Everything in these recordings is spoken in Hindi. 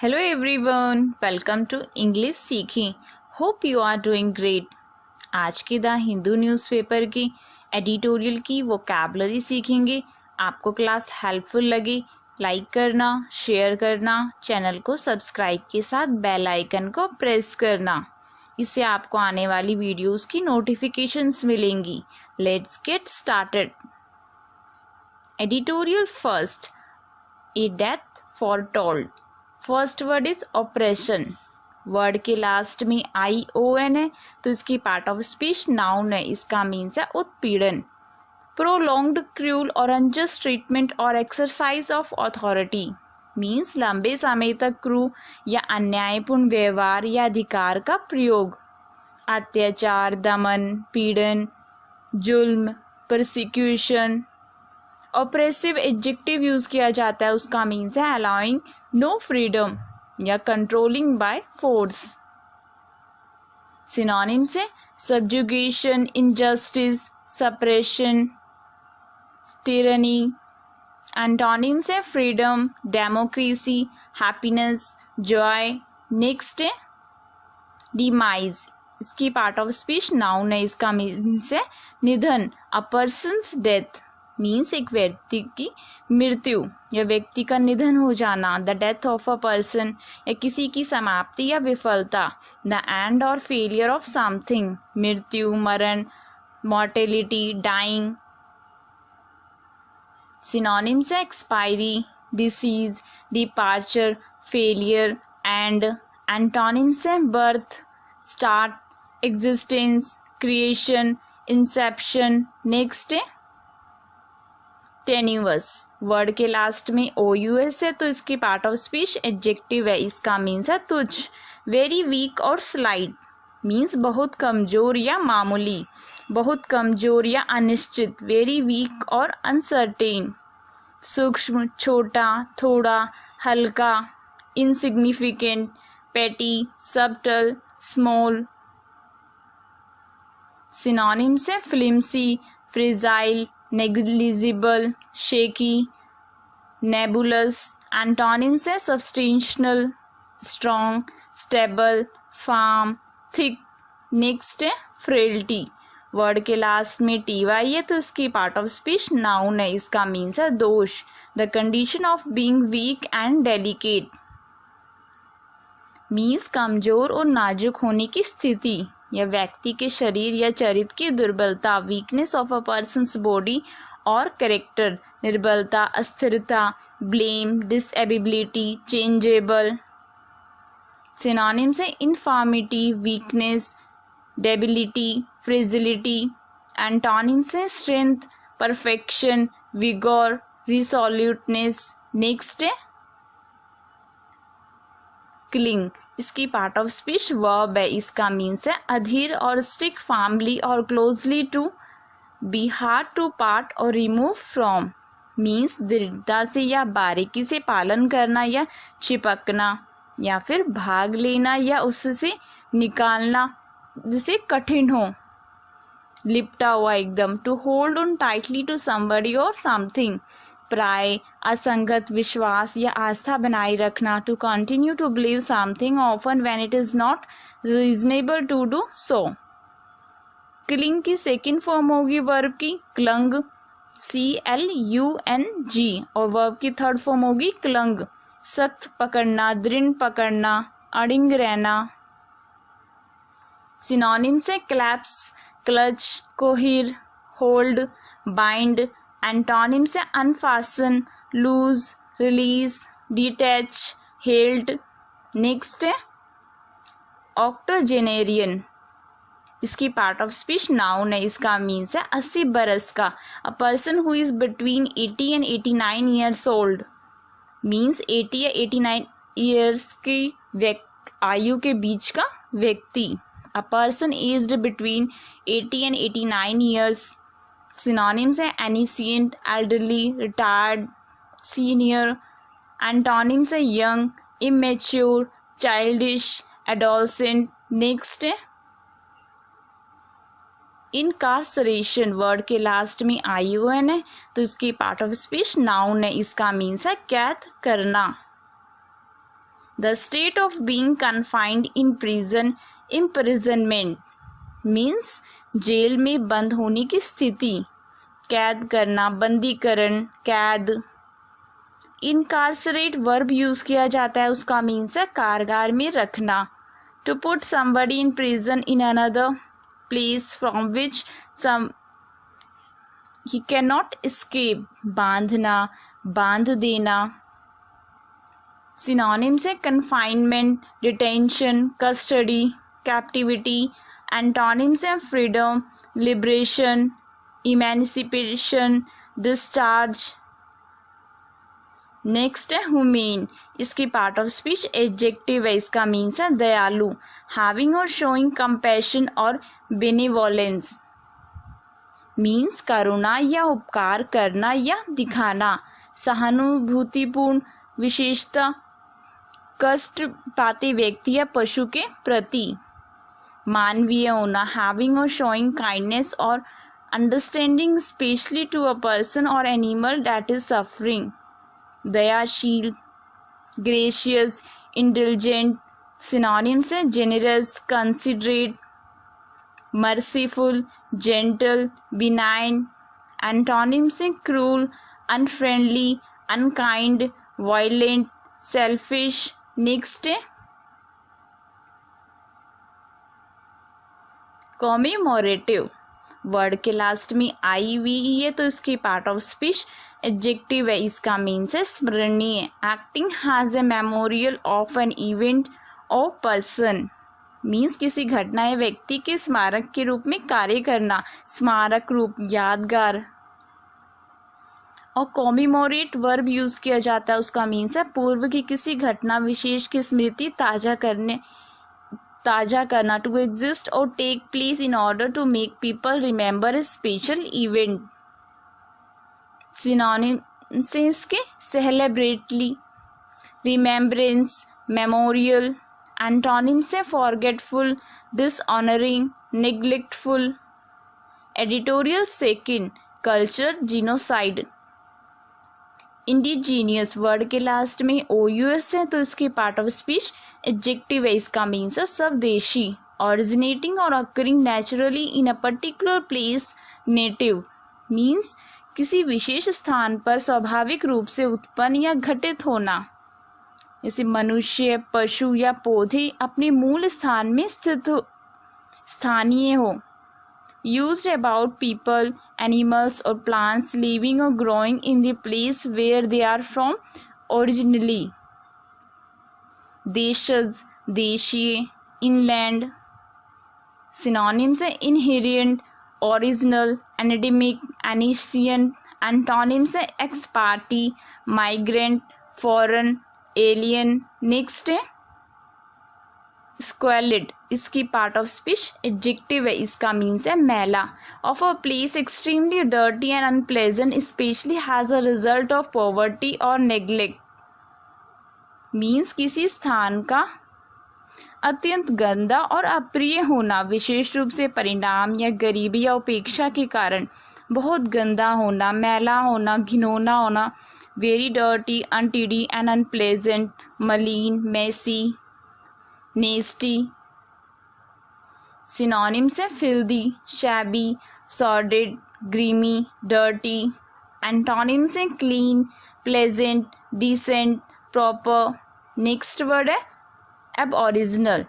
Hello everyone, welcome to English सीखें. Hope you are doing great. आज की द हिंदू न्यूज़पेपर की एडिटोरियल की वोकैबलरी सीखेंगे. आपको क्लास हेल्पफुल लगे लाइक करना, शेयर करना, चैनल को सब्सक्राइब के साथ बेल आइकन को प्रेस करना. इससे आपको आने वाली वीडियोस की नोटिफिकेशंस मिलेंगी. Let's get started. Editorial first. A death foretold. First word is operation. Word के लास्ट में ION है तो इसकी पार्ट ऑफ स्पीच नाउन है. इसका मीन्स है उत्पीड़न. प्रोलॉन्ग्ड क्रूल और अनजस्ट ट्रीटमेंट और एक्सरसाइज ऑफ अथॉरिटी मीन्स लंबे समय तक क्रूर या अन्यायपूर्ण व्यवहार या अधिकार का प्रयोग. अत्याचार, दमन, पीड़न, जुल्म, परसिक्यूशन. ऑपरेसिव एडजेक्टिव यूज किया जाता है, उसका मीन्स है अलाउइंग नो फ्रीडम या कंट्रोलिंग बाय फोर्स. सिनोनिम से subjugation, injustice, suppression, tyranny. Antonym से freedom, democracy, happiness, joy. Next है डिमाइज. इसकी पार्ट ऑफ स्पीच नाउन है. इसका मीन्स है निधन. अ पर्सन्स डेथ मीन्स एक व्यक्ति की मृत्यु या व्यक्ति का निधन हो जाना. The death of a person या किसी की समाप्ति या विफलता. द एंड और फेलियर ऑफ समथिंग मृत्यु, मरण, मॉर्टेलिटी, डाइंग. सिनोनिम्स है expiry, decease, departure, failure, end. Antonyms है birth, start, existence, creation, inception. Next है टेन्यूअस. वर्ड के लास्ट में OUS है तो इसकी पार्ट ऑफ स्पीच एडजेक्टिव है. इसका मीन्स है तुच्छ. वेरी वीक और स्लाइट मीन्स बहुत कमजोर या मामूली, बहुत कमजोर या अनिश्चित. वेरी वीक और अनसर्टेन. सूक्ष्म, छोटा, थोड़ा, हल्का. इनसिग्निफिकेंट, पेटी, सबटल, स्मॉल. सिनोनिम्स है flimsy, fragile, negligible, shaky, nebulous. Antonyms है substantial, strong, stable, firm, thick. Next है फ्रेलिटी. वर्ड के लास्ट में TY है तो इसकी पार्ट ऑफ स्पीच नाउन है. इसका मीन्स है दोष, the condition of being weak and delicate means कमजोर और नाजुक होने की स्थिति या व्यक्ति के शरीर या चरित्र की दुर्बलता. Weakness of a person's body और कैरेक्टर. निर्बलता, अस्थिरता, ब्लेम, डिसएबिलिटी, चेंजेबल. सिनोनिम्स है infirmity, weakness, debility, fragility. Antonyms है strength, perfection, vigour, resoluteness. Next है क्लिंग. इसकी पार्ट ऑफ स्पीच वर्ब है. इसका मीन्स है अधीर और स्टिक फार्मली और closely to. Be hard to part और रिमूव फ्रॉम मीन्स दृढ़ता से या बारीकी से पालन करना या चिपकना या फिर भाग लेना या उससे निकालना जिसे कठिन हो, लिपटा हुआ एकदम. To hold on tightly to somebody और समथिंग. प्राय, असंगत, विश्वास या आस्था बनाए रखना. To continue to believe something often when it is not reasonable to do so. Cling की सेकेंड फॉर्म होगी वर्ब की क्लंग, CLUNG, और वर्ब की थर्ड फॉर्म होगी क्लंग, सख्त पकड़ना, दृढ़ पकड़ना, अड़िंग रहना. सिनोनिम्स है clasps, clutch, cohere, hold, bind. Antonyms है unfasten, loose, release, detach, held. Next है ऑक्टोजेनेरियन. इसकी पार्ट ऑफ स्पीच नाउन है. इसका मीन्स है 80 बरस का. A person who is between 80 and 89 years old means 80 या 89 ईयर्स की आयु के बीच का व्यक्ति. A person aged between 80 and 89 years. Synonyms है ancient, elderly, retired, senior. Antonyms है young, immature, childish, adolescent. Next है इनकार्सरेशन. वर्ड के लास्ट में ION है तो इसकी पार्ट ऑफ स्पीच नाउन है. इसका मीन्स है कैद करना. The state of being confined in prison, imprisonment means jail में बंद होने की स्थिति, कैद करना, बंदीकरण, कैद। इनकार्सरेट वर्ब यूज किया जाता है, उसका मीन्स है कारागार में रखना। To put somebody in prison in another place from which he cannot escape, बांधना, बांध देना। सिनोनिम्स है confinement, detention, custody, captivity। Antonyms है freedom, liberation, emancipation, discharge। Next है ह्यूमेन, इसकी पार्ट ऑफ स्पीच एडजेक्टिव है, इसका मीन्स है दयालु, हैविंग और शोइंग कंपैशन और बेनिवोलेंस मीन्स करुणा या उपकार करना या दिखाना, सहानुभूतिपूर्ण, विशेषता कष्ट पाते व्यक्ति या पशु के प्रति। मानवीय होना, हैविंग और शोइंग काइंडनेस और understanding specially to a person और एनिमल दैट इज सफरिंग। दयाशील, ग्रेशियस, इंटेलिजेंट। सिनोनिम्स है generous, considerate, merciful, gentle, benign. Antonyms है cruel, unfriendly, unkind, violent, selfish. Next है कॉमेमोरेटिव, वर्ड के लास्ट में आई वी है तो इसकी पार्ट ऑफ स्पीच एडजेक्टिव है, इसका मीन्स है स्मरणीय, acting has a memorial of an event और पर्सन मीन्स किसी घटना या व्यक्ति के स्मारक के रूप में कार्य करना, स्मारक रूप, यादगार। और कॉमेमोरेट वर्ब यूज किया जाता है, उसका मीन्स है पूर्व की किसी घटना विशेष की स्मृति ताजा करना, टू एग्जिस्ट और take place in order to make people remember a special event. Synonym से इसके सेलिब्रेटली, रिमेम्बरेंस, मेमोरियल। एंटोनिम से forgetful, dishonouring, neglectful. Editorial second, culture genocide. Indigenous, word के लास्ट में OUS है तो इसकी पार्ट ऑफ स्पीच एडजेक्टिव है, इसका मीन्स है स्वदेशी, ऑरिजिनेटिंग और occurring naturally in a particular place. Native means किसी विशेष स्थान पर स्वाभाविक रूप से उत्पन्न या घटित होना, जैसे मनुष्य, पशु या पौधे अपने मूल स्थान में स्थित हो, स्थानीय हो। Used about people, animals or plants living or growing in the place where they are from originally. देशज, देशीय, inland। Synonyms है inherent, original, endemic, ancient। Antonyms है ex parte, migrant, foreign, alien। Next है स्क्वेलिड, इसकी पार्ट ऑफ स्पीच एडजेक्टिव है, इसका मीन्स है मैला, of a place extremely dirty and unpleasant specially has a result of poverty और नेग्लेक्ट मीन्स किसी स्थान का अत्यंत गंदा और अप्रिय होना, विशेष रूप से परिणाम या गरीबी या उपेक्षा के कारण। बहुत गंदा होना, मैला होना, घिनौना होना। Very dirty, untidy and unpleasant, मलीन, मेसी, नेस्टी। सिनोनिम्स है filthy, shabby, sordid, grimy, dirty. Antonyms है clean, pleasant, decent, proper. Next word है अब ओरिजिनल,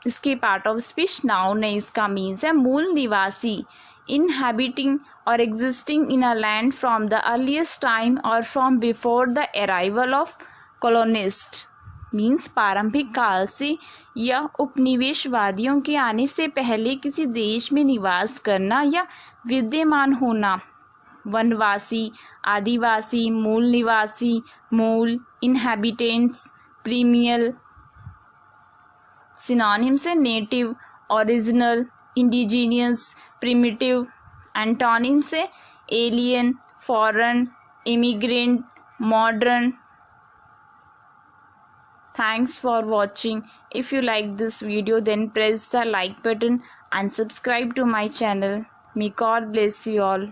इसकी पार्ट ऑफ स्पीच नाउन है, इसका मीन्स है मूल निवासी, inhabiting or existing in a land from the earliest time or from before the arrival of colonists means प्रारंभिक काल से या उपनिवेशवादियों के आने से पहले किसी देश में निवास करना या विद्यमान होना। वनवासी, आदिवासी, मूल निवासी, मूल, इनहैबिटेंट्स, प्रीमियल। सिनोनिम्स है native, original, indigenous, primitive. Antonyms है alien, foreign, immigrant, modern. Thanks for watching. If you like this video, then press the like button and subscribe to my channel. May God bless you all.